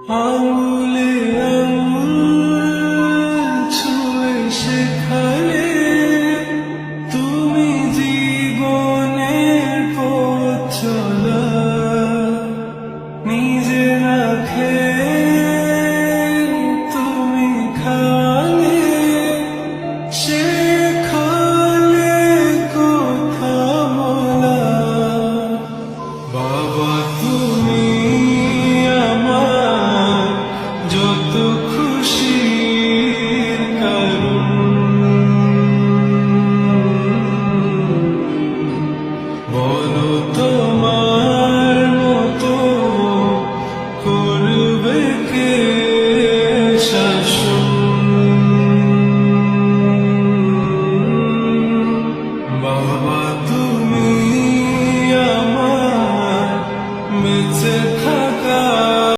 আঙুলে আঙুল ছুঁয়ে শেখালে তুমি জীবনের পথ চলা, নিজে না খেয়ে তুমি খালে, শেখালে কথা বলা। বাবা তুমি আমার যত খুশির কারণ, বলো তোমার মতো করবে কে।